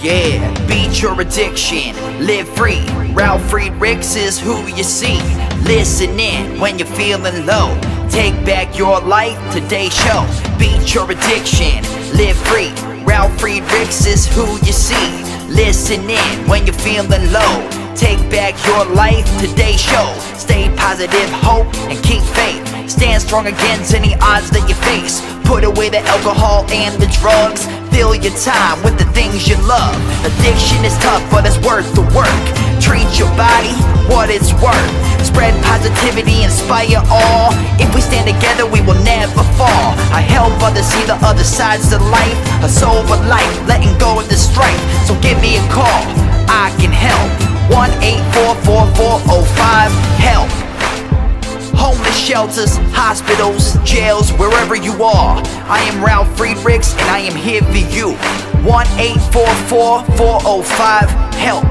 Yeah, beat your addiction, live free. Ralf Friedrichs is who you see. Listen in when you're feeling low. Take back your life, today's show. Beat your addiction, live free. Ralf Friedrichs is who you see. Listen in when you're feeling low. Take back your life, today's show. Stay positive, hope, and keep faith. Stand strong against any odds that you face. Put away the alcohol and the drugs. Fill your time with the things you love. Addiction is tough, but it's worth the work. Treat your body what it's worth. Spread positivity, inspire all. If we stand together, we will never fall. I help others see the other sides to life. A sober life, letting go of the strife. So give me a call, I can help. 1-844-4405-HELP. Homeless shelters, hospitals, jails, wherever you are. I am Ralf Friedrichs and I am here for you. 1-844-405-HELP.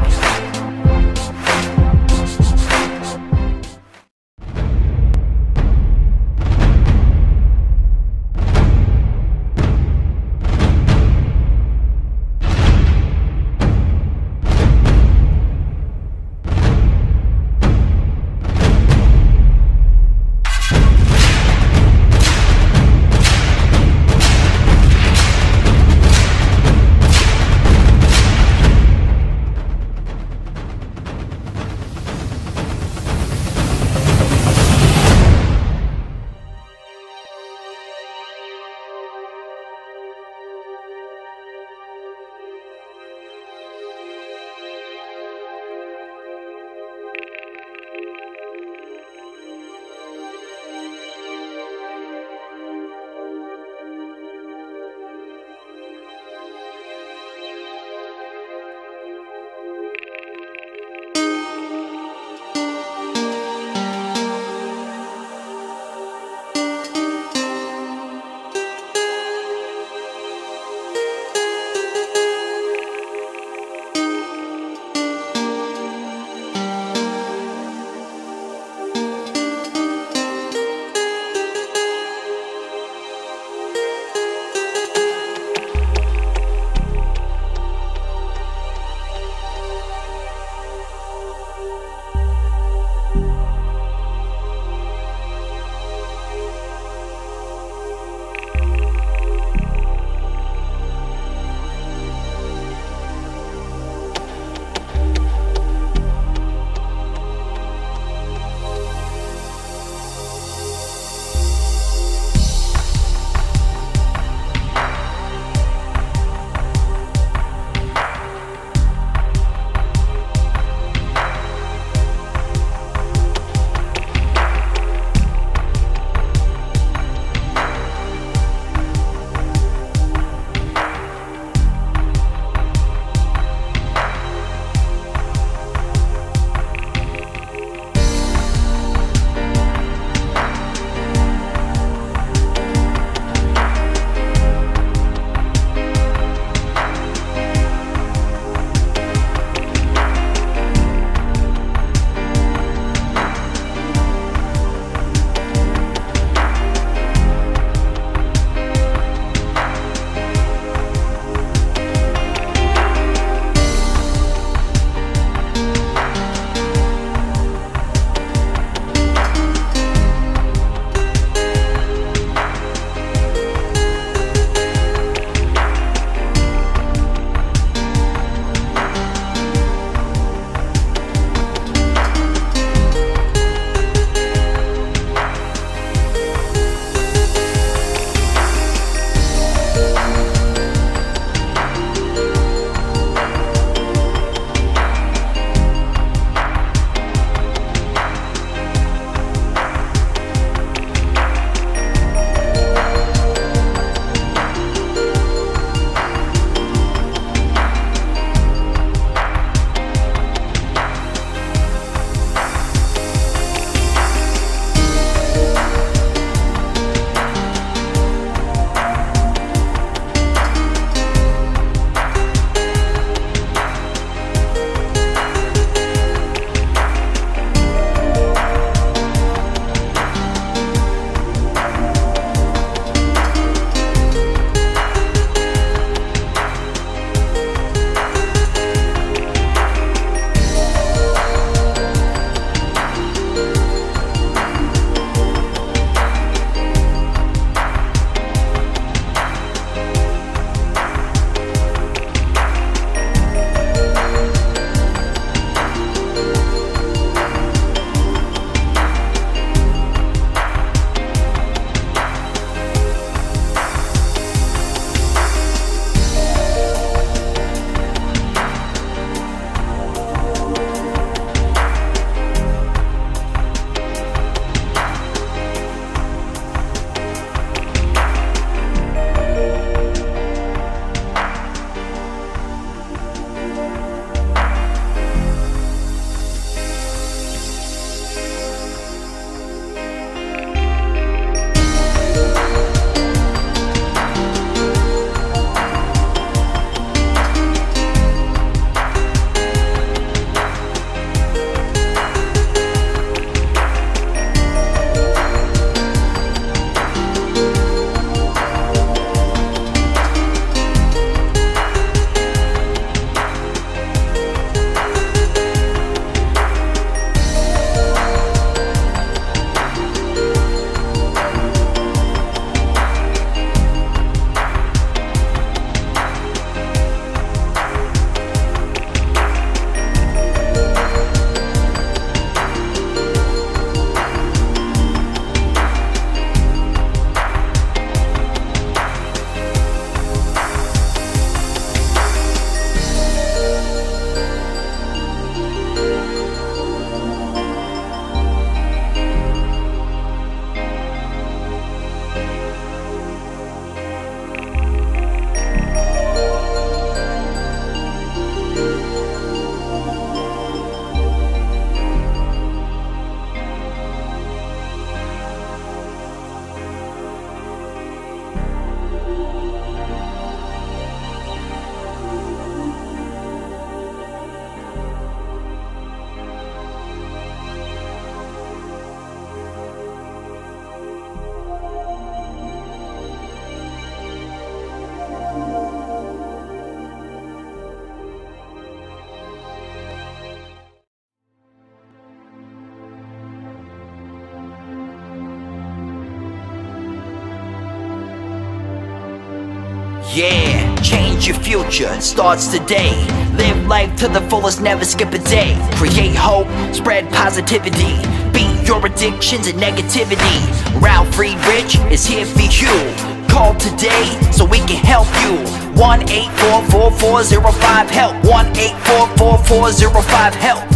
Change your future, it starts today. Live life to the fullest, never skip a day. Create hope, spread positivity. Beat your addictions and negativity. Ralf Friedrichs is here for you. Call today so we can help you. 1-844-405-HELP. 1-844-405-HELP.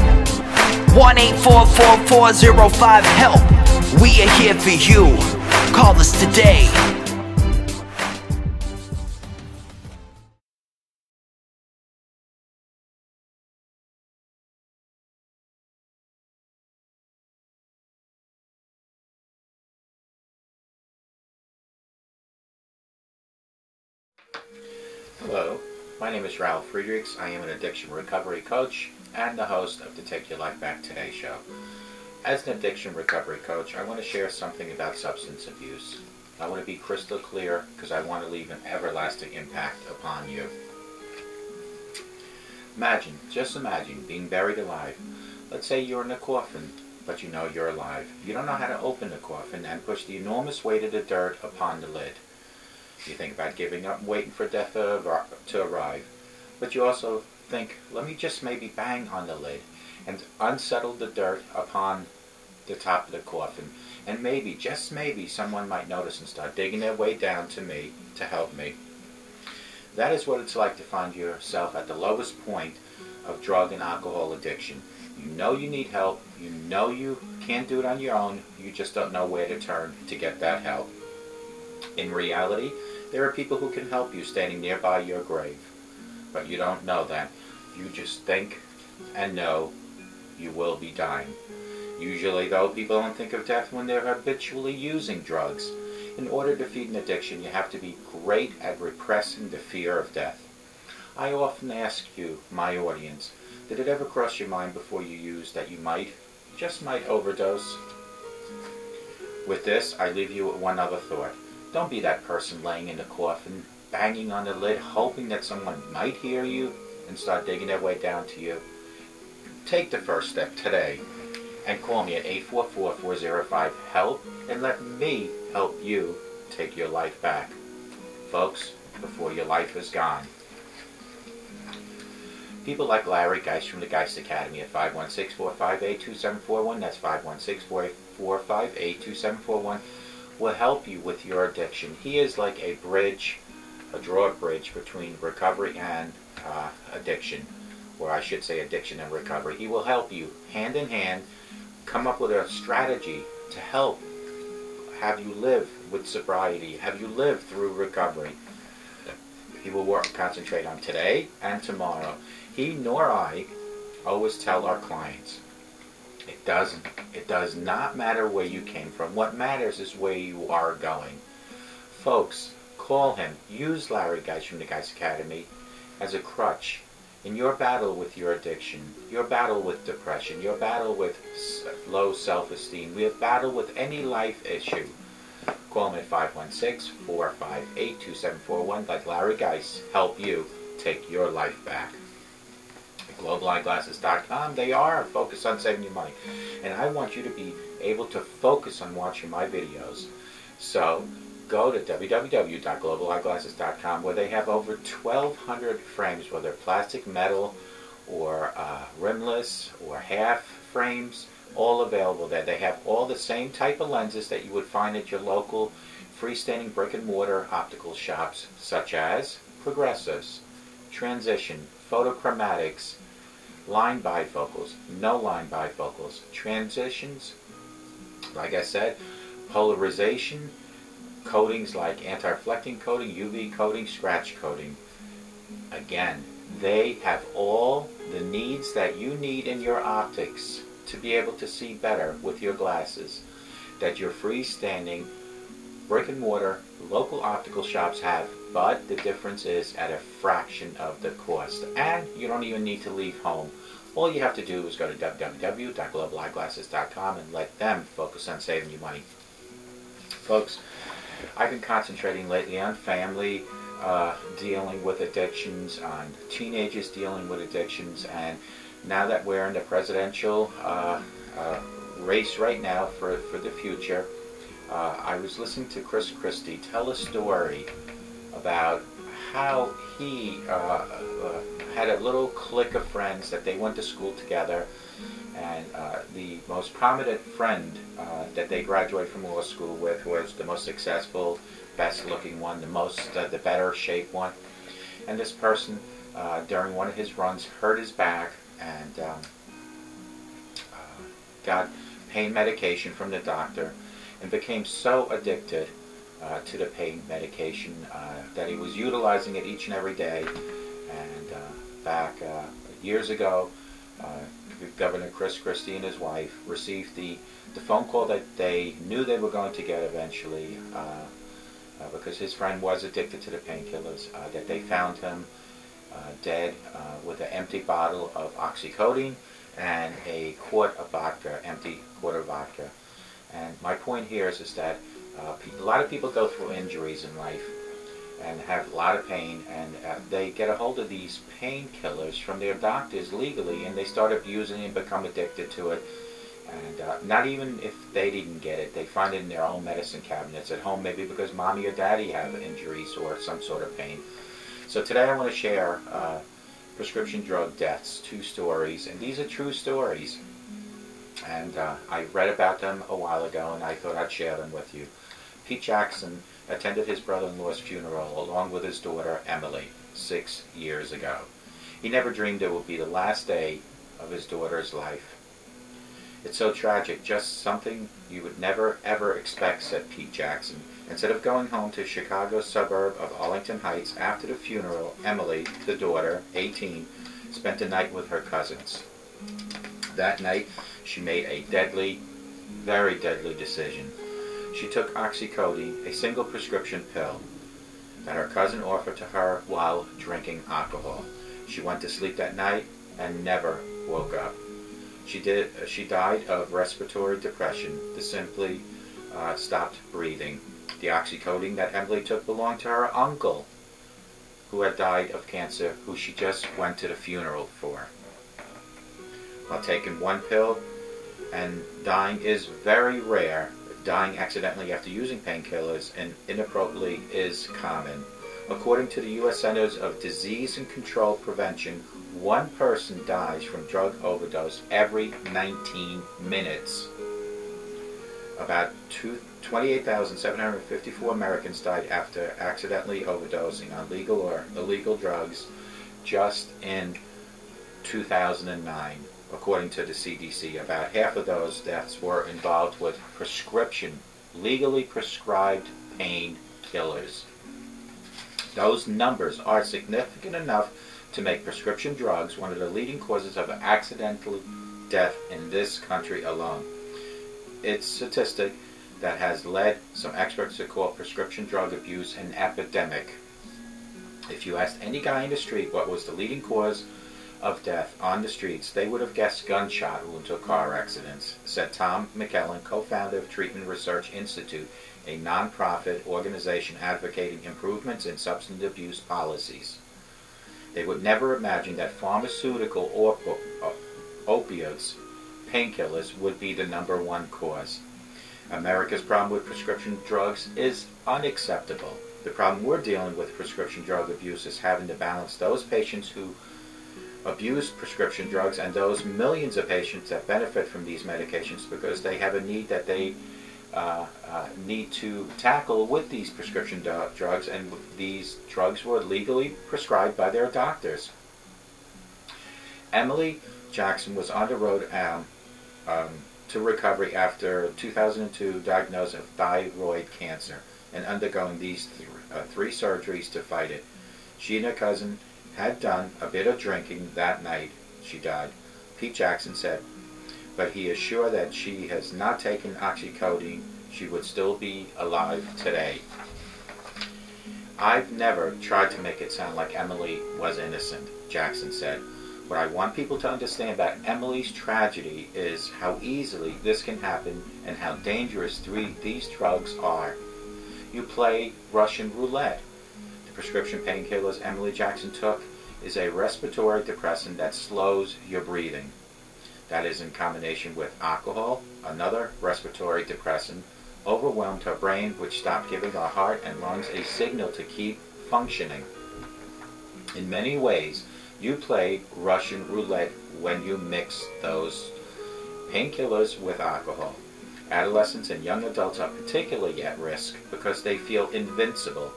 1-844-405-HELP. We are here for you. Call us today. Hello, my name is Ralf Friedrichs. I am an addiction recovery coach and the host of the Take Your Life Back Today show. As an addiction recovery coach, I want to share something about substance abuse. I want to be crystal clear because I want to leave an everlasting impact upon you. Just imagine being buried alive. Let's say you're in a coffin, but you know you're alive. You don't know how to open the coffin and push the enormous weight of the dirt upon the lid. You think about giving up and waiting for death to arrive. But you also think, let me just maybe bang on the lid and unsettle the dirt upon the top of the coffin. And maybe, just maybe, someone might notice and start digging their way down to me to help me. That is what it's like to find yourself at the lowest point of drug and alcohol addiction. You know you need help. You know you can't do it on your own. You just don't know where to turn to get that help. In reality, there are people who can help you standing nearby your grave. But you don't know that. You just think and know you will be dying. Usually, though, people don't think of death when they're habitually using drugs. In order to defeat an addiction, you have to be great at repressing the fear of death. I often ask you, my audience, did it ever cross your mind before you used that you just might overdose? With this, I leave you with one other thought. Don't be that person laying in the coffin, banging on the lid, hoping that someone might hear you and start digging their way down to you. Take the first step today and call me at 844-405-HELP and let me help you take your life back. Folks, before your life is gone. People like Larry Geist from the Geist Academy at 516-458-2741, that's 516-458-2741, will help you with your addiction. He is like a bridge, a drawbridge between recovery and addiction, or I should say addiction and recovery. He will help you hand in hand come up with a strategy to help have you live with sobriety, have you live through recovery. He will concentrate on today and tomorrow. He nor I always tell our clients, it does not matter where you came from. What matters is where you are going. Folks, call him. Use Larry Geist from the Geist Academy as a crutch in your battle with your addiction, your battle with depression, your battle with low self-esteem, your battle with any life issue. Call him at 516-458-2741. Let Larry Geist help you take your life back. GlobalEyeglasses.com, they are focused on saving you money. And I want you to be able to focus on watching my videos. So go to www.globaleyeglasses.com where they have over 1,200 frames, whether plastic, metal, or rimless, or half frames, all available there. They have all the same type of lenses that you would find at your local freestanding brick and mortar optical shops, such as progressives, transition, photochromatics, line bifocals, no line bifocals, transitions, like I said, polarization, coatings like anti-reflecting coating, UV coating, scratch coating. Again, they have all the needs that you need in your optics to be able to see better with your glasses that your freestanding brick and mortar local optical shops have, but the difference is at a fraction of the cost, and you don't even need to leave home. All you have to do is go to www.globaleyeglasses.com and let them focus on saving you money. Folks, I've been concentrating lately on family dealing with addictions, on teenagers dealing with addictions, and now that we're in the presidential race right now for the future, I was listening to Chris Christie tell a story about how he had a little clique of friends that they went to school together, and the most prominent friend that they graduated from law school with was the most successful, best looking one, the better shaped one. And this person, during one of his runs, hurt his back and got pain medication from the doctor, and became so addicted to the pain medication that he was utilizing it each and every day. And back years ago, Governor Chris Christie and his wife received the phone call that they knew they were going to get eventually, because his friend was addicted to the painkillers, that they found him dead with an empty bottle of oxycodone and a quart of vodka, empty quart of vodka. And my point here is that a lot of people go through injuries in life and have a lot of pain, and they get a hold of these painkillers from their doctors legally, and they start abusing it and become addicted to it. And not even if they didn't get it, they find it in their own medicine cabinets at home, maybe because mommy or daddy have injuries or some sort of pain. So today I want to share prescription drug deaths, 2 stories, and these are true stories. And I read about them a while ago, and I thought I'd share them with you. Pete Jackson attended his brother-in-law's funeral along with his daughter Emily 6 years ago. He never dreamed it would be the last day of his daughter's life. It's so tragic, just something you would never ever expect, said Pete Jackson. Instead of going home to Chicago's suburb of Arlington Heights after the funeral, Emily, the daughter, 18, spent the night with her cousins. That night, she made a deadly, very deadly decision. She took oxycodone, a single prescription pill that her cousin offered to her while drinking alcohol. She went to sleep that night and never woke up. She died of respiratory depression. The simply stopped breathing. The oxycodone that Emily took belonged to her uncle, who had died of cancer, who she just went to the funeral for. While taking one pill and dying is very rare, dying accidentally after using painkillers and inappropriately is common. According to the U.S. Centers of Disease and Control Prevention, 1 person dies from drug overdose every 19 minutes. About 28,754 Americans died after accidentally overdosing on legal or illegal drugs just in 2009. According to the CDC, about half of those deaths were involved with prescription, legally prescribed painkillers. Those numbers are significant enough to make prescription drugs one of the leading causes of accidental death in this country alone. It's a statistic that has led some experts to call prescription drug abuse an epidemic. If you asked any guy in the street what was the leading cause of death on the streets, they would have guessed gunshot wounds to car accidents, said Tom McKellen, co-founder of Treatment Research Institute, a non-profit organization advocating improvements in substance abuse policies. They would never imagine that pharmaceutical or opioids, painkillers, would be the #1 cause. America's problem with prescription drugs is unacceptable. The problem we're dealing with prescription drug abuse is having to balance those patients who abuse prescription drugs and those millions of patients that benefit from these medications because they have a need that they need to tackle with these prescription drugs, and these drugs were legally prescribed by their doctors. Emily Jackson was on the road to recovery after 2002 diagnosis of thyroid cancer and undergoing these 3 surgeries to fight it. She and her cousin had done a bit of drinking that night she died, Pete Jackson said, but he is sure that she has not taken oxycodone, she would still be alive today. I've never tried to make it sound like Emily was innocent, Jackson said. What I want people to understand about Emily's tragedy is how easily this can happen and how dangerous these drugs are. You play Russian roulette. The prescription painkillers Emily Jackson took is a respiratory depressant that slows your breathing. That is in combination with alcohol, another respiratory depressant, overwhelmed her brain, which stopped giving her heart and lungs a signal to keep functioning. In many ways, you play Russian roulette when you mix those painkillers with alcohol. Adolescents and young adults are particularly at risk because they feel invincible.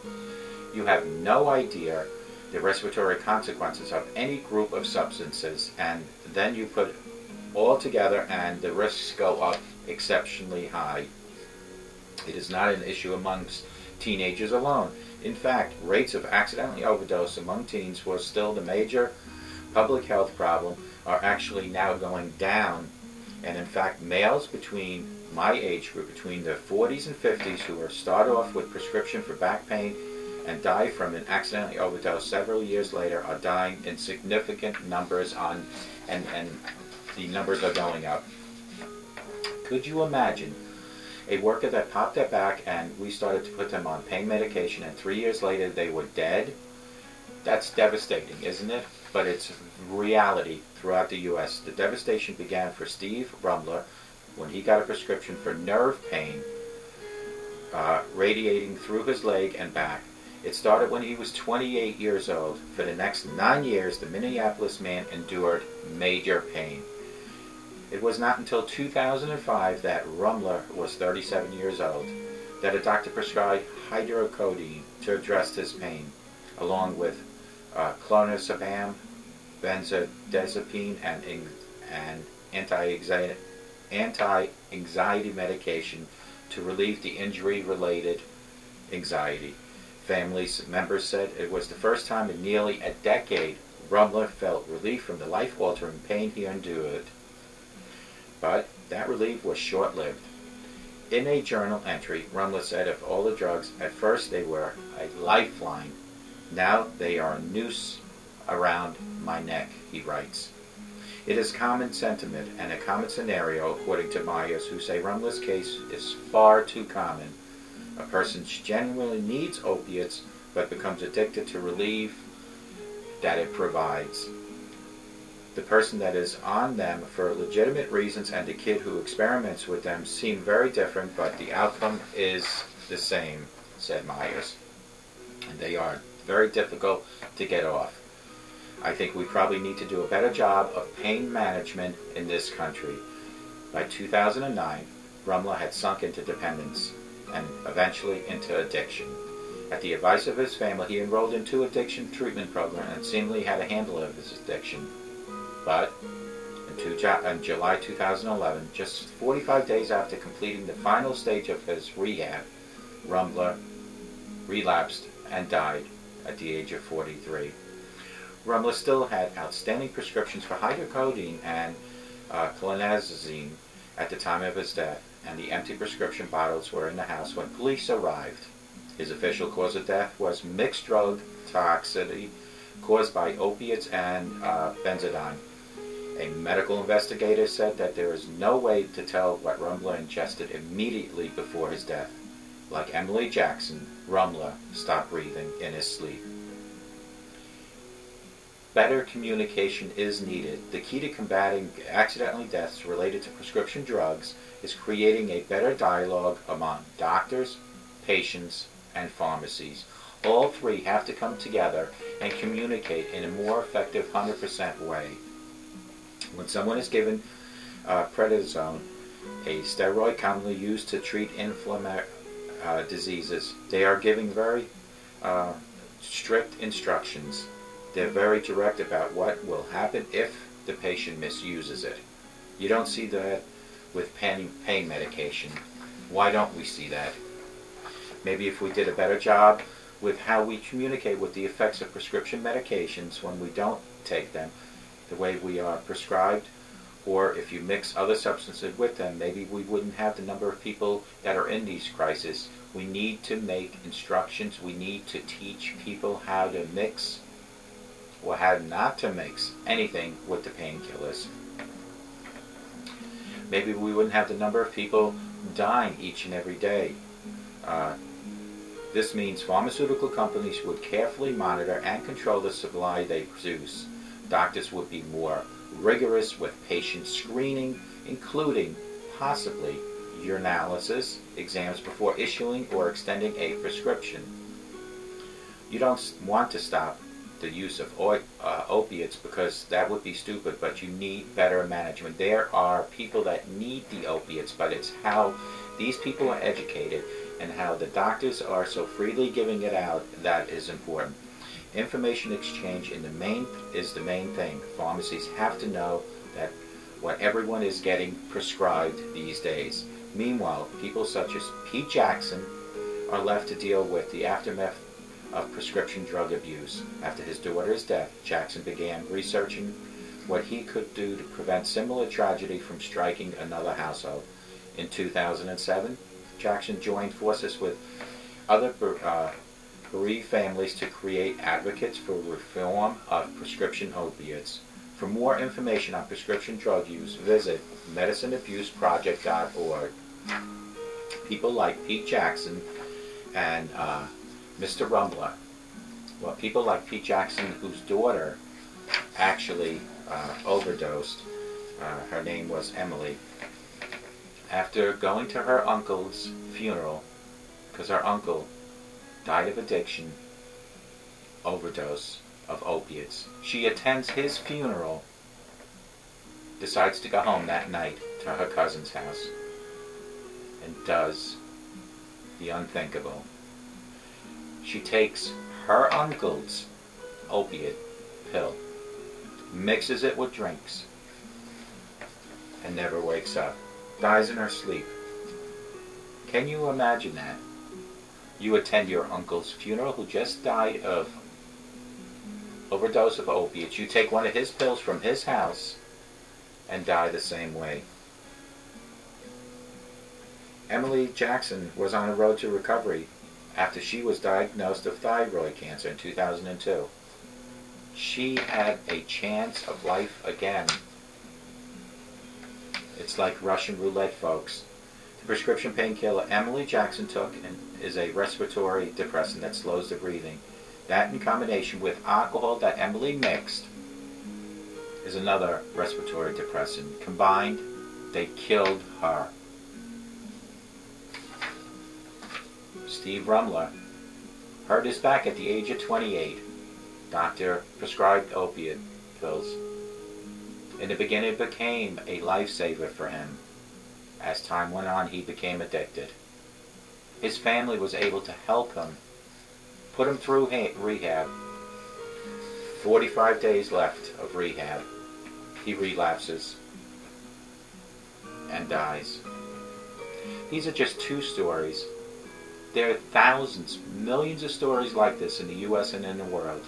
You have no idea the respiratory consequences of any group of substances, and then you put all together and the risks go up exceptionally high. It is not an issue amongst teenagers alone. In fact, rates of accidentally overdose among teens was still the major public health problem, are actually now going down. And in fact, males between my age group, between the 40s and 50s, who are start off with prescription for back pain and die from an accidentally overdose several years later, are dying in significant numbers and the numbers are going up. Could you imagine a worker that popped their back and we started to put them on pain medication and 3 years later they were dead? That's devastating, isn't it? But it's reality throughout the U.S. The devastation began for Steve Rumler when he got a prescription for nerve pain radiating through his leg and back. It started when he was 28 years old. For the next 9 years, the Minneapolis man endured major pain. It was not until 2005 that Rumler was 37 years old that a doctor prescribed hydrocodone to address his pain, along with clonazepam, benzodiazepine, and anti-anxiety medication to relieve the injury-related anxiety. Family members said it was the first time in nearly a decade Rumler felt relief from the life-altering pain he endured. But that relief was short-lived. In a journal entry, Rumler said of all the drugs, at first they were a lifeline. Now they are a noose around my neck, he writes. It is common sentiment and a common scenario, according to Myers, who say Rumler's case is far too common. A person genuinely needs opiates, but becomes addicted to relief that it provides. The person that is on them for legitimate reasons and the kid who experiments with them seem very different, but the outcome is the same, said Myers. And they are very difficult to get off. I think we probably need to do a better job of pain management in this country. By 2009, Rumler had sunk into dependence and eventually into addiction. At the advice of his family, he enrolled into addiction treatment program and seemingly had a handle of his addiction. But in July 2011, just 45 days after completing the final stage of his rehab, Rumler relapsed and died at the age of 43. Rumler still had outstanding prescriptions for hydrocodone and clonazepam at the time of his death, and the empty prescription bottles were in the house when police arrived. His official cause of death was mixed drug toxicity caused by opiates and benzodiazepine. A medical investigator said that there is no way to tell what Rumler ingested immediately before his death. Like Emily Jackson, Rumler stopped breathing in his sleep. Better communication is needed. The key to combating accidental deaths related to prescription drugs is creating a better dialogue among doctors, patients, and pharmacies. All three have to come together and communicate in a more effective 100% way. When someone is given prednisone, a steroid commonly used to treat inflammatory diseases, they are giving very strict instructions. They're very direct about what will happen if the patient misuses it. You don't see that with pain medication. Why don't we see that? Maybe if we did a better job with how we communicate with the effects of prescription medications when we don't take them the way we are prescribed, or if you mix other substances with them, maybe we wouldn't have the number of people that are in these crises. We need to make instructions. We need to teach people how to mix or how not to mix anything with the painkillers. Maybe we wouldn't have the number of people dying each and every day. This means pharmaceutical companies would carefully monitor and control the supply they produce. Doctors would be more rigorous with patient screening, including possibly urinalysis exams before issuing or extending a prescription. You don't want to stop the use of opiates, because that would be stupid, but you need better management. There are people that need the opiates, but it's how these people are educated and how the doctors are so freely giving it out that is important. Information exchange is the main thing. Pharmacies have to know that what everyone is getting prescribed these days. Meanwhile, people such as Pete Jackson are left to deal with the aftermath of prescription drug abuse. After his daughter's death, Jackson began researching what he could do to prevent similar tragedy from striking another household. In 2007, Jackson joined forces with other bereaved families to create advocates for reform of prescription opiates. For more information on prescription drug use, visit medicineabuseproject.org. People like Pete Jackson and Mr. Rumbler. Well, people like Pete Jackson, whose daughter actually overdosed. Her name was Emily. After going to her uncle's funeral, because her uncle died of addiction, overdose of opiates, she attends his funeral, decides to go home that night to her cousin's house, and does the unthinkable. She takes her uncle's opiate pill, mixes it with drinks, and never wakes up. Dies in her sleep. Can you imagine that? You attend your uncle's funeral who just died of overdose of opiates. You take one of his pills from his house and die the same way. Emily Jackson was on a road to recovery after she was diagnosed of thyroid cancer in 2002. She had a chance of life again. It's like Russian roulette, folks. The prescription painkiller Emily Jackson took is a respiratory depressant that slows the breathing. That, in combination with alcohol that Emily mixed, is another respiratory depressant. Combined, they killed her. Steve Rumler hurt his back at the age of 28. Doctor prescribed opiate pills. In the beginning, it became a lifesaver for him. As time went on, he became addicted. His family was able to help him, put him through rehab. 45 days left of rehab. He relapses and dies. These are just two stories. There are thousands, millions of stories like this in the U.S. and in the world.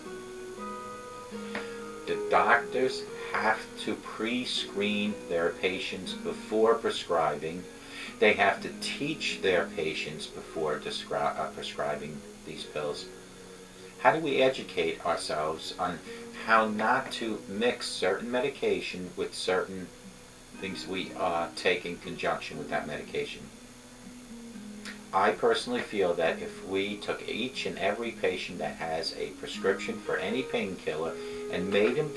The doctors have to pre-screen their patients before prescribing. They have to teach their patients before prescribing these pills. How do we educate ourselves on how not to mix certain medication with certain things we take in conjunction with that medication? I personally feel that if we took each and every patient that has a prescription for any painkiller and made him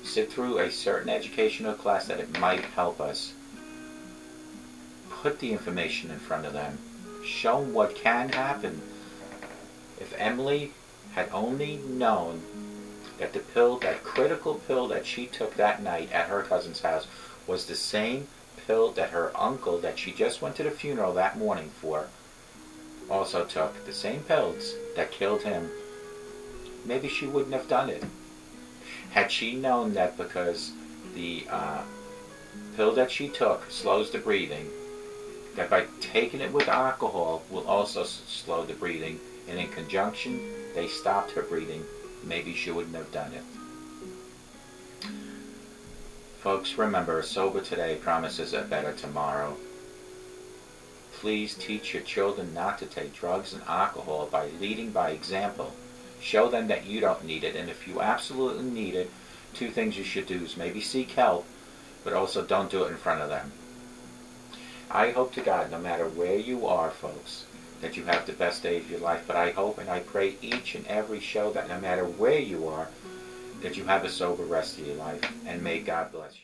sit through a certain educational class, that it might help us. Put the information in front of them. Show them what can happen. If Emily had only known that the pill, that critical pill that she took that night at her cousin's house, was the same pill that her uncle, that she just went to the funeral that morning for, also took, the same pills that killed him, maybe she wouldn't have done it. Had she known that because the pill that she took slows the breathing, that by taking it with alcohol will also slow the breathing, and in conjunction they stopped her breathing, maybe she wouldn't have done it. Folks, remember, sober today promises a better tomorrow. Please teach your children not to take drugs and alcohol by leading by example. Show them that you don't need it, and if you absolutely need it, two things you should do is maybe seek help, but also don't do it in front of them. I hope to God, no matter where you are, folks, that you have the best day of your life, but I hope and I pray each and every show that no matter where you are, that you have a sober rest of your life, and may God bless you.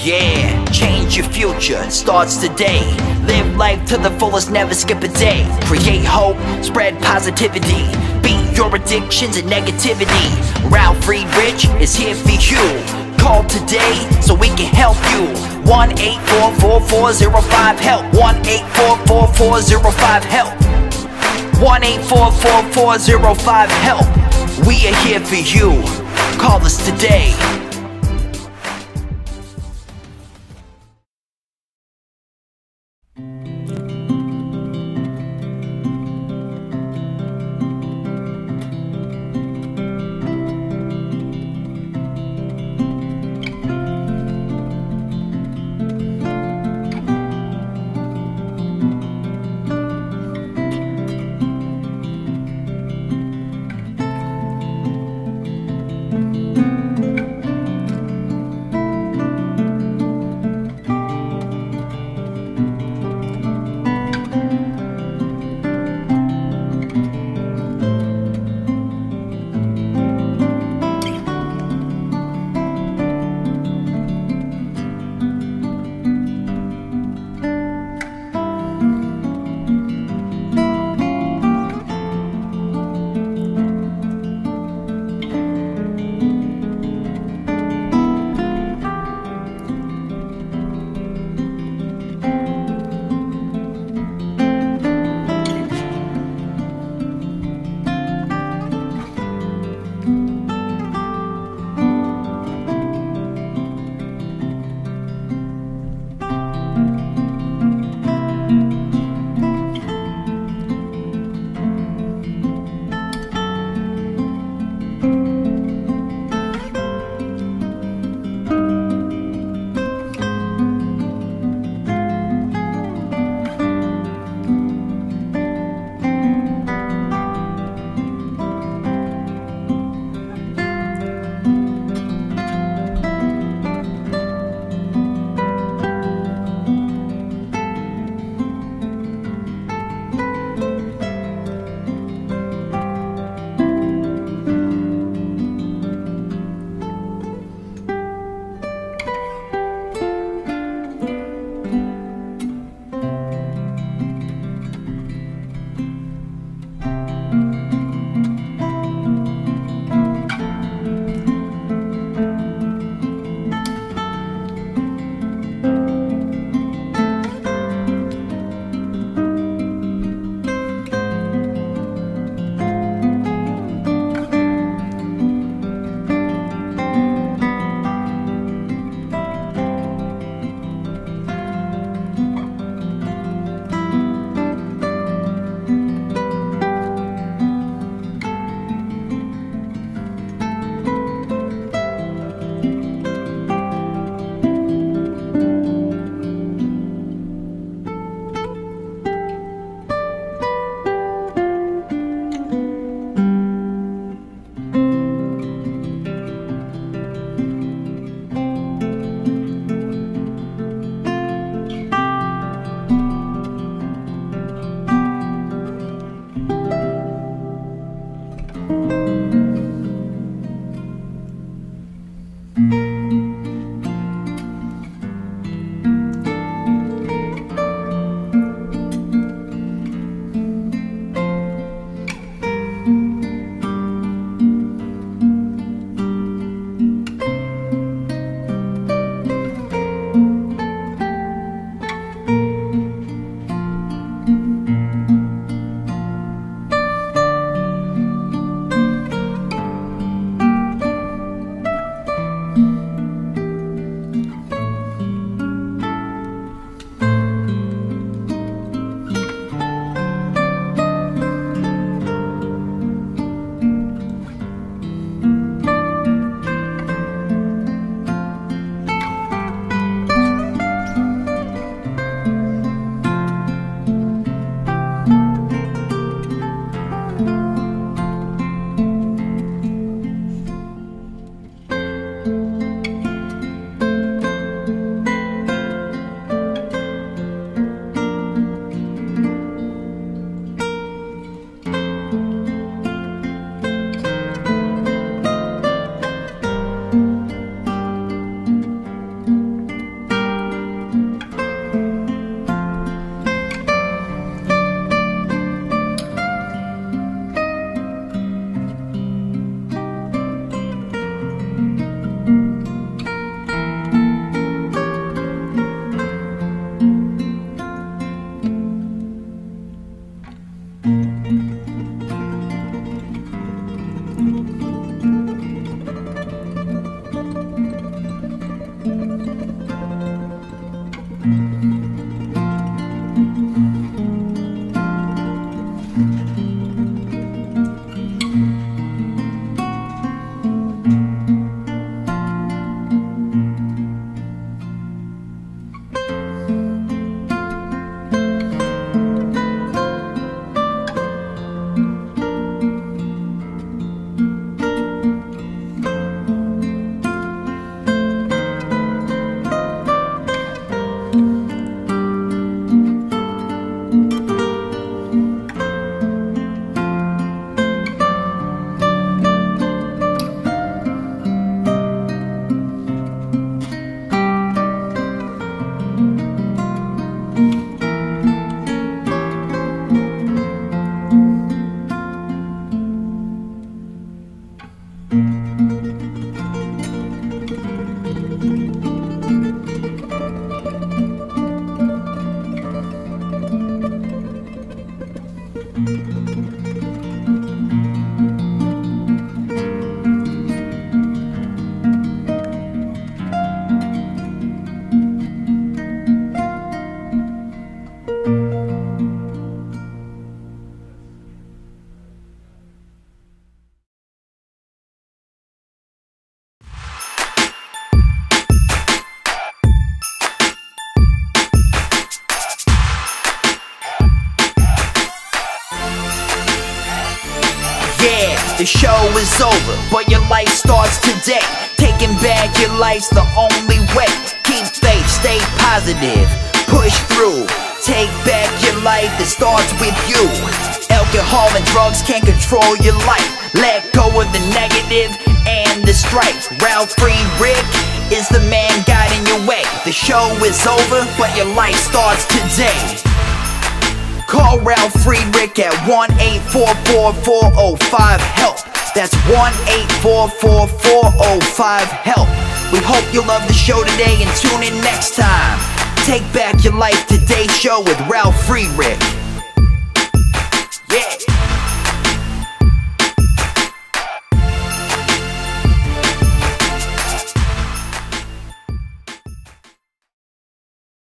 Yeah, Change your future, starts today. Live life to the fullest, never skip a day. Create hope, spread positivity. Beat your addictions and negativity. Ralf Friedrichs is here for you. Call today so we can help you. 1-844-405-HELP. 1-844-405-HELP. 1-844-405-HELP. We are here for you. Call us today. The show is over, but your life starts today. Taking back your life's the only way. Keep faith, stay positive, push through. Take back your life, it starts with you. Alcohol and drugs can't control your life. Let go of the negative and the strife. Ralf Friedrichs is the man guiding your way. The show is over, but your life starts today. Call Ralf Friedrichs at 1-844-405-HELP. That's 1-844-405-HELP. We hope you love the show today and tune in next time. Take back your life, today's show with Ralf Friedrichs. Yeah.